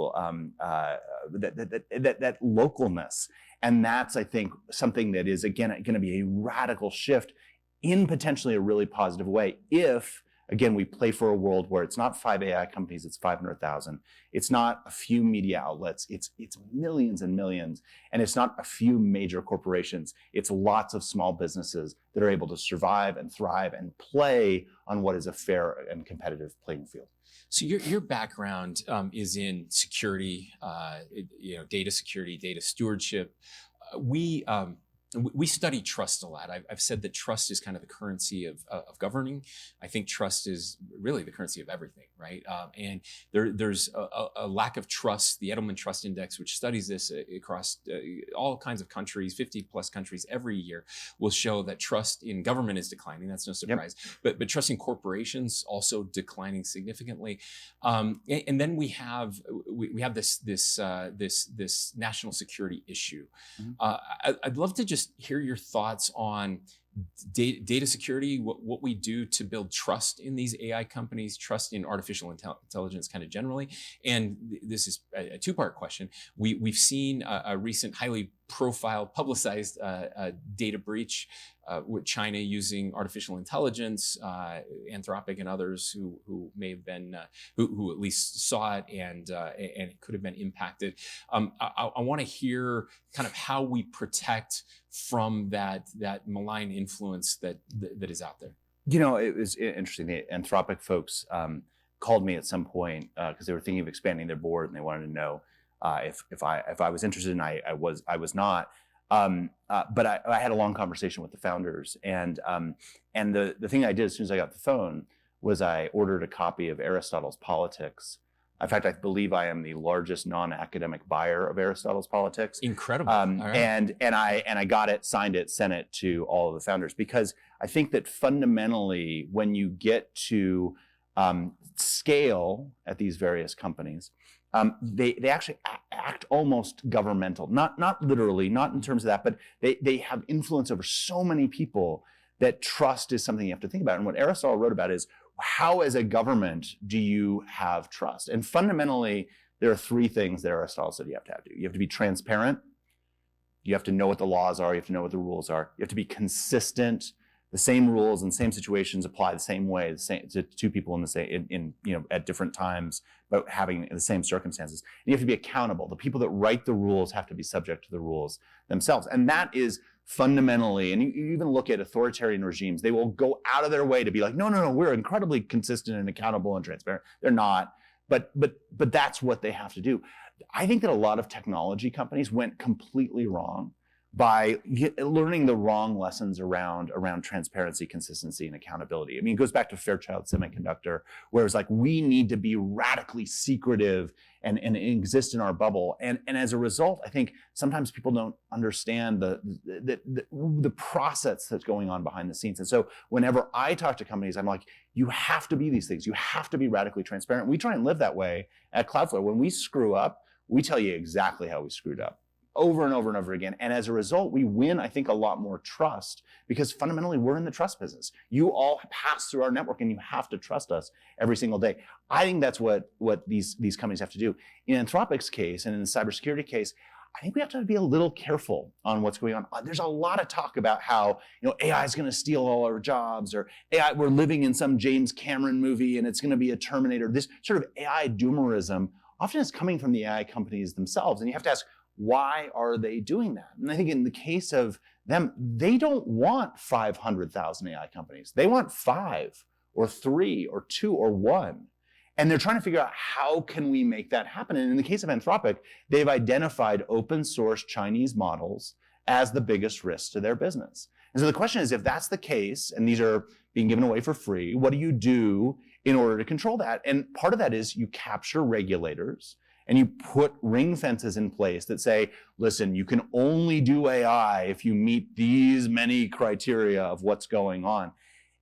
localness. And that's, I think, something that is, again, going to be a radical shift in potentially a really positive way if, again, we play for a world where it's not 5 AI companies, it's 500,000. It's not a few media outlets, it's millions and millions. And it's not a few major corporations. It's lots of small businesses that are able to survive and thrive and play on what is a fair and competitive playing field. So your background is in security, data security, data stewardship. We study trust a lot. I've said that trust is kind of the currency of governing. I think trust is really the currency of everything, right? And there's a lack of trust. The Edelman Trust Index, which studies this across all kinds of countries, 50 plus countries every year, will show that trust in government is declining. That's no surprise. Yep. But trust in corporations also declining significantly. And then we have this national security issue. Mm-hmm. I'd love to just hear your thoughts on data security, what we do to build trust in these AI companies, trust in artificial intelligence kind of generally. And this is a two-part question. We've seen a recent highly profiled, publicized data breach with China using artificial intelligence, Anthropic and others who may have been, who at least saw it and it could have been impacted. I want to hear kind of how we protect from that malign influence that is out there. You know, it was interesting. The Anthropic folks called me at some point because they were thinking of expanding their board and they wanted to know if I was interested, and I was not. But I had a long conversation with the founders, and the thing I did as soon as I got the phone was I ordered a copy of Aristotle's Politics. In fact, I believe I am the largest non-academic buyer of Aristotle's Politics. Incredible. Right. And I got it, signed it, sent it to all of the founders, because I think that fundamentally, when you get to scale at these various companies, they actually act almost governmental, not literally, not in terms of that, but they have influence over so many people that trust is something you have to think about. And what Aristotle wrote about is, how as a government do you have trust? And fundamentally, there are three things that Aristotle said you have to do. You have to be transparent. You have to know what the laws are. You have to know what the rules are. You have to be consistent. The same rules and same situations apply the same way, the same to two people in the same, at different times, but having the same circumstances. And you have to be accountable. The people that write the rules have to be subject to the rules themselves. And that is fundamentally, and you even look at authoritarian regimes, they will go out of their way to be like, no, we're incredibly consistent and accountable and transparent. They're not, but that's what they have to do. I think that a lot of technology companies went completely wrong by learning the wrong lessons around transparency, consistency, and accountability. I mean, it goes back to Fairchild Semiconductor, where it's like, we need to be radically secretive and exist in our bubble. And as a result, I think sometimes people don't understand the process that's going on behind the scenes. And so whenever I talk to companies, I'm like, you have to be these things. You have to be radically transparent. We try and live that way at Cloudflare. When we screw up, we tell you exactly how we screwed up, over and over and over again. And as a result, we win, I think, a lot more trust, because fundamentally we're in the trust business. You all pass through our network and you have to trust us every single day. I think that's what these companies have to do. In Anthropic's case and in the cybersecurity case, I think we have to be a little careful on what's going on. There's a lot of talk about how, AI is going to steal all our jobs, or AI, we're living in some James Cameron movie and it's going to be a Terminator. This sort of AI doomerism often is coming from the AI companies themselves. And you have to ask, why are they doing that? And I think in the case of them, they don't want 500,000 AI companies. They want 5 or 3 or 2 or 1. And they're trying to figure out, how can we make that happen? And in the case of Anthropic, they've identified open source Chinese models as the biggest risk to their business. And so the question is, if that's the case, and these are being given away for free, what do you do in order to control that? And part of that is you capture regulators and you put ring fences in place that say, listen, you can only do AI if you meet these many criteria of what's going on.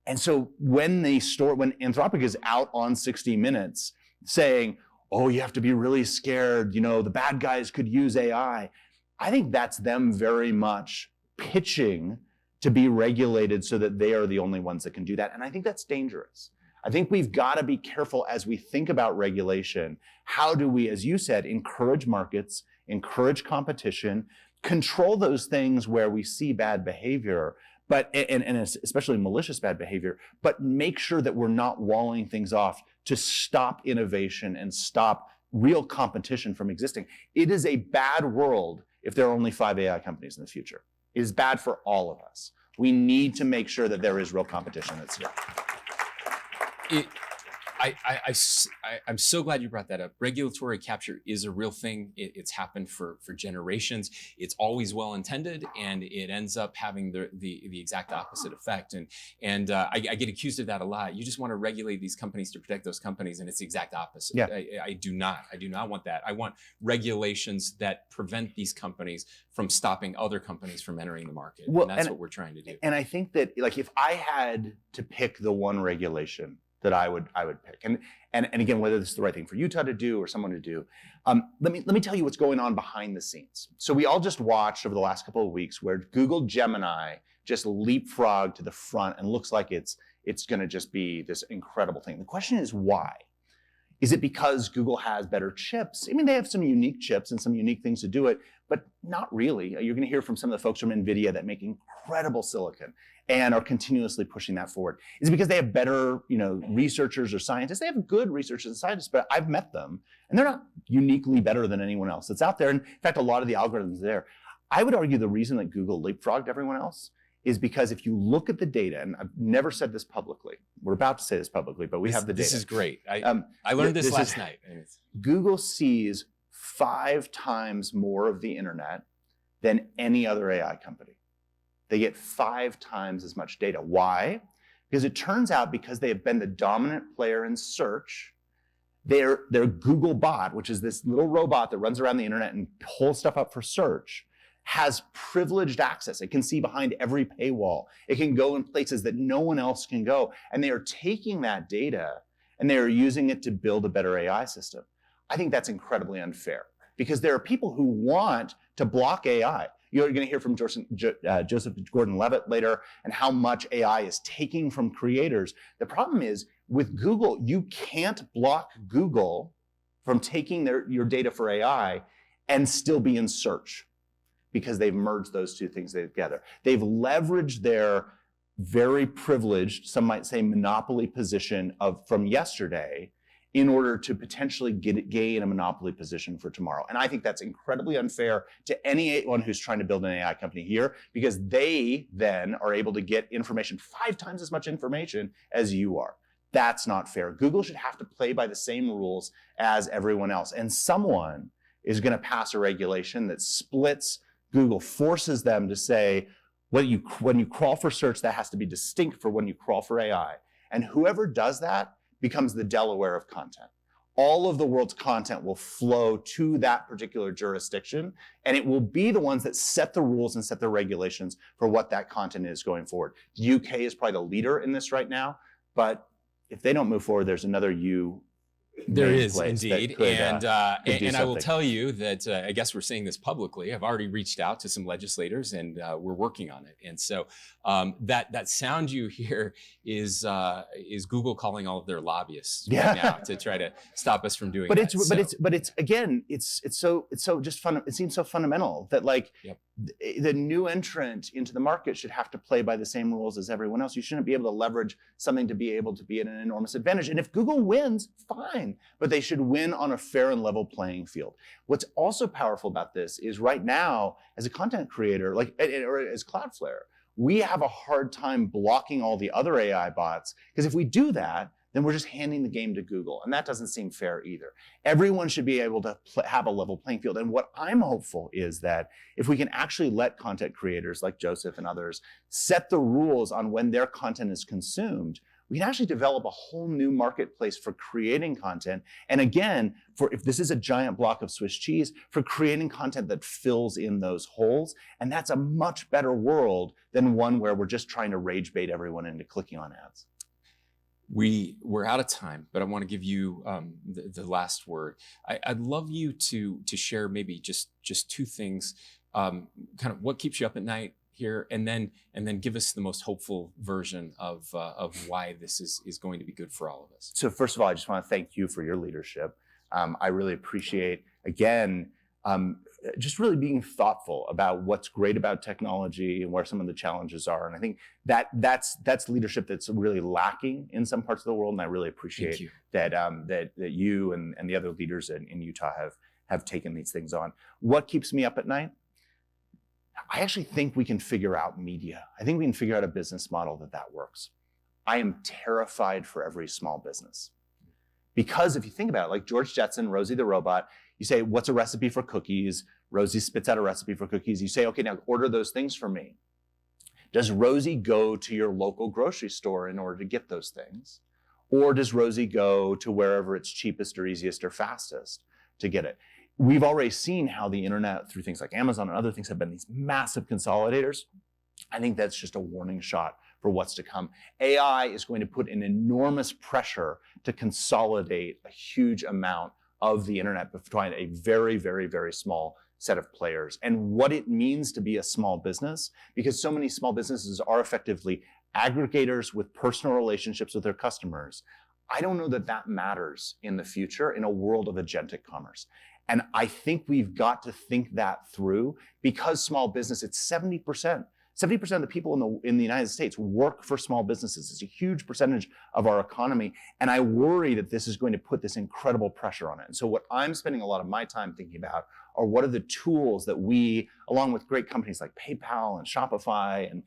And so when Anthropic is out on 60 Minutes saying, oh, you have to be really scared, the bad guys could use AI, I think that's them very much pitching to be regulated so that they are the only ones that can do that. And I think that's dangerous. I think we've got to be careful as we think about regulation. How do we, as you said, encourage markets, encourage competition, control those things where we see bad behavior, but and especially malicious bad behavior, but make sure that we're not walling things off to stop innovation and stop real competition from existing. It is a bad world if there are only 5 AI companies in the future. It is bad for all of us. We need to make sure that there is real competition that's here. I'm so glad you brought that up. Regulatory capture is a real thing. It's happened for generations. It's always well intended, and it ends up having the exact opposite effect. And I get accused of that a lot. You just want to regulate these companies to protect those companies, and it's the exact opposite. Yeah. I do not want that. I want regulations that prevent these companies from stopping other companies from entering the market. Well, and that's what we're trying to do. And I think that, like, if I had to pick the one regulation that I would pick, and again, whether this is the right thing for Utah to do or someone to do, let me tell you what's going on behind the scenes. So we all just watched over the last couple of weeks where Google Gemini just leapfrog to the front and looks like it's going to just be this incredible thing. The question is why? Is it because Google has better chips? I mean, they have some unique chips and some unique things to do it, but not really. You're going to hear from some of the folks from NVIDIA that make incredible silicon and are continuously pushing that forward. Is it because they have better, researchers or scientists? They have good researchers and scientists, but I've met them, and they're not uniquely better than anyone else that's out there. And in fact, a lot of the algorithms there. I would argue the reason that Google leapfrogged everyone else is because if you look at the data, and I've never said this publicly, we're about to say this publicly, but we have the data. This is great. I learned this last night. Google sees 5 times more of the internet than any other AI company. They get 5 times as much data. Why? Because it turns out because they have been the dominant player in search, their Google bot, which is this little robot that runs around the internet and pulls stuff up for search, has privileged access. It can see behind every paywall. It can go in places that no one else can go. And they are taking that data and they are using it to build a better AI system. I think that's incredibly unfair because there are people who want to block AI. You're going to hear from Joseph Gordon-Levitt later and how much AI is taking from creators. The problem is with Google, you can't block Google from taking your data for AI and still be in search, because they've merged those two things together. They've leveraged their very privileged, some might say monopoly position from yesterday in order to potentially gain a monopoly position for tomorrow. And I think that's incredibly unfair to anyone who's trying to build an AI company here, because they then are able to get information, 5 times as much information as you are. That's not fair. Google should have to play by the same rules as everyone else. And someone is going to pass a regulation that splits Google, forces them to say, when you crawl for search, that has to be distinct for when you crawl for AI. And whoever does that becomes the Delaware of content. All of the world's content will flow to that particular jurisdiction, and it will be the ones that set the rules and set the regulations for what that content is going forward. The UK is probably the leader in this right now, but if they don't move forward, there's another U. There is indeed, could and I will something. tell you that I guess we're saying this publicly. I've already reached out to some legislators, and we're working on it. And so that sound you hear is Google calling all of their lobbyists right now to try to stop us from doing. But that. it's so just fun. It seems so fundamental that Yep. the new entrant into the market should have to play by the same rules as everyone else. You shouldn't be able to leverage something to be able to be at an enormous advantage. And if Google wins, fine, but they should win on a fair and level playing field. What's also powerful about this is right now, as a content creator, or as Cloudflare, we have a hard time blocking all the other AI bots, because if we do that, then we're just handing the game to Google. And that doesn't seem fair either. Everyone should be able to have a level playing field. And what I'm hopeful is that if we can actually let content creators like Joseph and others set the rules on when their content is consumed, we can actually develop a whole new marketplace for creating content. And again, if this is a giant block of Swiss cheese, for creating content that fills in those holes. And that's a much better world than one where we're just trying to rage bait everyone into clicking on ads. We're out of time, but I want to give you the last word. I'd love you to share maybe just 2 things, kind of what keeps you up at night here, and then give us the most hopeful version of why this is going to be good for all of us. So first of all, I just want to thank you for your leadership. I really appreciate, again, just really being thoughtful about what's great about technology and where some of the challenges are. And I think that's leadership that's really lacking in some parts of the world. And I really appreciate that you and the other leaders in Utah have taken these things on. What keeps me up at night? I actually think we can figure out media. I think we can figure out a business model that works. I am terrified for every small business. Because if you think about it, like George Jetson, Rosie the robot, you say, what's a recipe for cookies? Rosie spits out a recipe for cookies. You say, okay, now order those things for me. Does Rosie go to your local grocery store in order to get those things? Or does Rosie go to wherever it's cheapest or easiest or fastest to get it? We've already seen how the internet, through things like Amazon and other things, have been these massive consolidators. I think that's just a warning shot for what's to come. AI is going to put an enormous pressure to consolidate a huge amount of the internet between a very, very, very small set of players and what it means to be a small business, because so many small businesses are effectively aggregators with personal relationships with their customers. I don't know that that matters in the future in a world of agentic commerce. And I think we've got to think that through, because small business, it's 70%. 70% of the people in the United States work for small businesses. It's a huge percentage of our economy. And I worry that this is going to put this incredible pressure on it. And so what I'm spending a lot of my time thinking about are what are the tools that we, along with great companies like PayPal and Shopify and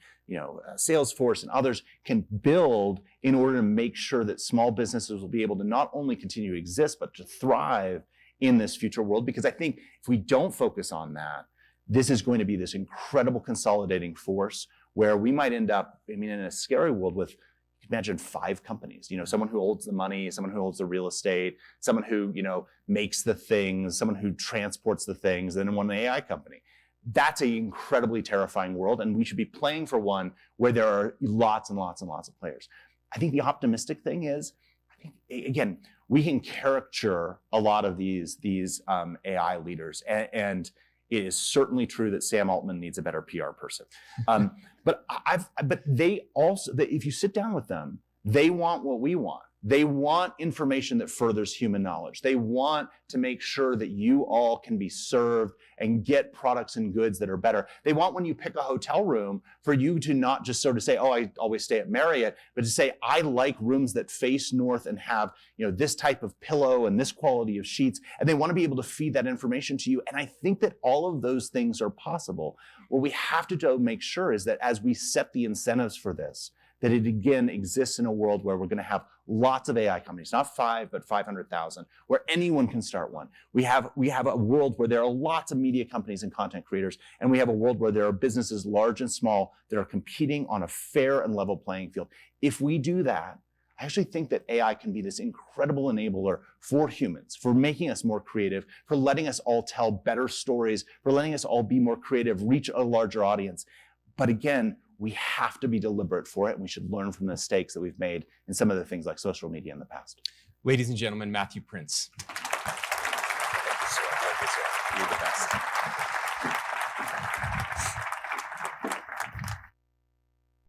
Salesforce and others, can build in order to make sure that small businesses will be able to not only continue to exist, but to thrive in this future world. Because I think if we don't focus on that, this is going to be this incredible consolidating force where we might end up, in a scary world with, imagine 5 companies, someone who holds the money, someone who holds the real estate, someone who, makes the things, someone who transports the things, and then one AI company. That's an incredibly terrifying world, and we should be playing for one where there are lots and lots and lots of players. I think the optimistic thing is, again, we can caricature a lot of these AI leaders, and it is certainly true that Sam Altman needs a better PR person. But they also, if you sit down with them, they want what we want. They want information that furthers human knowledge. They want to make sure that you all can be served and get products and goods that are better. They want, when you pick a hotel room, for you to not just sort of say, oh, I always stay at Marriott, but to say, I like rooms that face north and have, this type of pillow and this quality of sheets. And they want to be able to feed that information to you. And I think that all of those things are possible. What we have to make sure is that as we set the incentives for this, that it again exists in a world where we're going to have lots of AI companies, not 5, but 500,000, where anyone can start one. We have a world where there are lots of media companies and content creators, and we have a world where there are businesses large and small that are competing on a fair and level playing field. If we do that, I actually think that AI can be this incredible enabler for humans, for making us more creative, for letting us all tell better stories, for letting us all be more creative, reach a larger audience. But again, we have to be deliberate for it, and we should learn from the mistakes that we've made in some of the things like social media in the past. Ladies and gentlemen, Matthew Prince. Thank you, sir. You're the best.